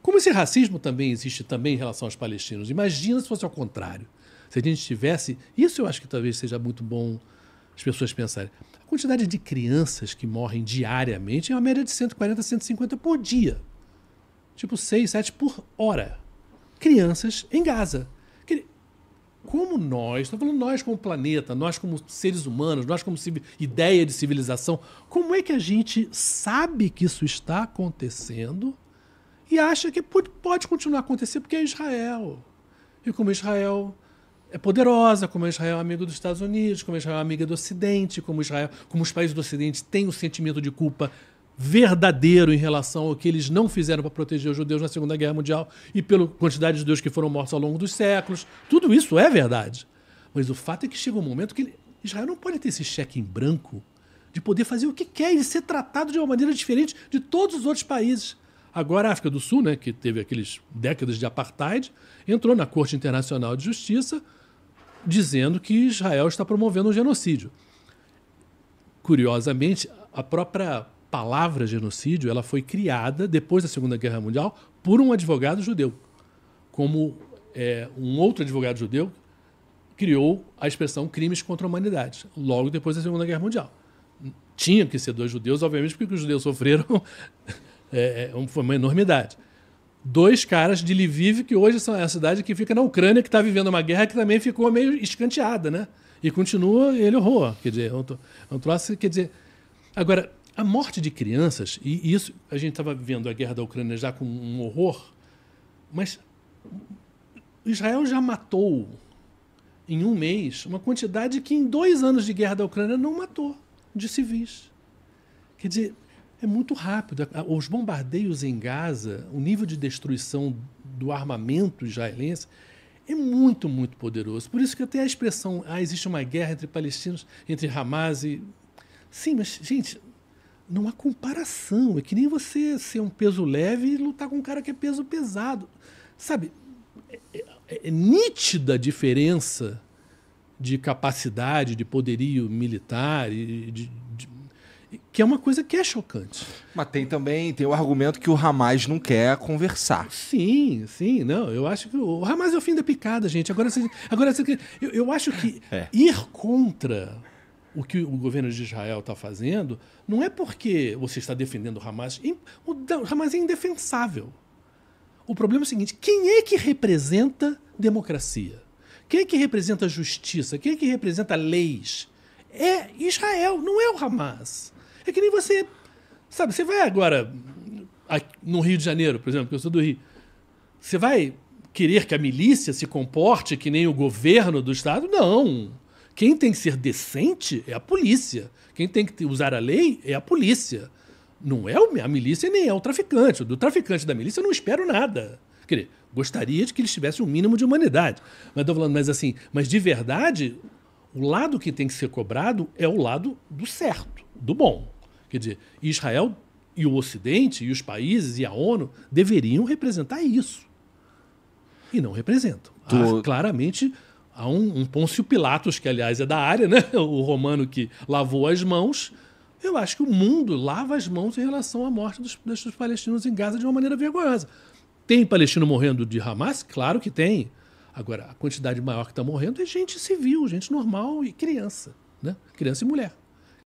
Como esse racismo também existe também em relação aos palestinos. Imagina se fosse ao contrário. Se a gente tivesse... Isso eu acho que talvez seja muito bom as pessoas pensarem. A quantidade de crianças que morrem diariamente é uma média de 140 a 150 por dia. Tipo 6, 7 por hora. Crianças em Gaza. Como nós, estou falando nós como planeta, nós como seres humanos, nós como ideia de civilização, como é que a gente sabe que isso está acontecendo e acha que pode continuar a acontecer porque é Israel? E como Israel é poderosa, como Israel é amigo dos Estados Unidos, como Israel é amiga do Ocidente, como os países do Ocidente têm um sentimento de culpa verdadeiro em relação ao que eles não fizeram para proteger os judeus na Segunda Guerra Mundial e pela quantidade de judeus que foram mortos ao longo dos séculos. Tudo isso é verdade. Mas o fato é que chega um momento que Israel não pode ter esse cheque em branco de poder fazer o que quer e ser tratado de uma maneira diferente de todos os outros países. Agora a África do Sul, né, que teve aqueles décadas de apartheid, entrou na Corte Internacional de Justiça dizendo que Israel está promovendo um genocídio. Curiosamente, a própria palavra genocídio ela foi criada depois da Segunda Guerra Mundial por um advogado judeu. Como um outro advogado judeu criou a expressão crimes contra a humanidade, logo depois da Segunda Guerra Mundial. Tinha que ser dois judeus, obviamente, porque os judeus sofreram foi uma enormidade. Dois caras de Lviv, que hoje são a cidade que fica na Ucrânia, que está vivendo uma guerra que também ficou meio escanteada, né? E continua ele horror. Quer dizer, um troço, quer dizer... Agora, a morte de crianças, e isso a gente estava vendo a guerra da Ucrânia já com um horror, mas Israel já matou em um mês uma quantidade que em 2 anos de guerra da Ucrânia não matou de civis. Quer dizer, é muito rápido. Os bombardeios em Gaza, o nível de destruição do armamento israelense é muito, muito poderoso. Por isso que até a expressão existe uma guerra entre palestinos, entre Hamas e... Sim, mas, gente... Não há comparação. É que nem você ser um peso leve e lutar com um cara que é peso pesado. Sabe? É nítida a diferença de capacidade, de poderio militar, que é uma coisa que é chocante. Mas tem o argumento que o Hamas não quer conversar. Sim, sim. Não, eu acho que o Hamas é o fim da picada, gente. Eu acho que ir contra... o que o governo de Israel está fazendo não é porque você está defendendo o Hamas. O Hamas é indefensável. O problema é o seguinte, quem é que representa democracia? Quem é que representa justiça? Quem é que representa leis? É Israel, não é o Hamas. É que nem você... Sabe, você vai agora no Rio de Janeiro, por exemplo, que eu sou do Rio, você vai querer que a milícia se comporte que nem o governo do Estado? Não. Quem tem que ser decente é a polícia. Quem tem que usar a lei é a polícia. Não é a milícia nem é o traficante. Do traficante da milícia eu não espero nada. Quer dizer, gostaria de que eles tivessem um mínimo de humanidade. Mas estou falando, mas de verdade, o lado que tem que ser cobrado é o lado do certo, do bom. Quer dizer, Israel e o Ocidente, e os países, e a ONU deveriam representar isso. E não representam. Claramente... Há um Pôncio Pilatos, que aliás é da área, né? O romano que lavou as mãos. Eu acho que o mundo lava as mãos em relação à morte dos palestinos em Gaza de uma maneira vergonhosa. Tem palestino morrendo de Hamas? Claro que tem. Agora, a quantidade maior que está morrendo é gente civil, gente normal e criança, né? Criança e mulher.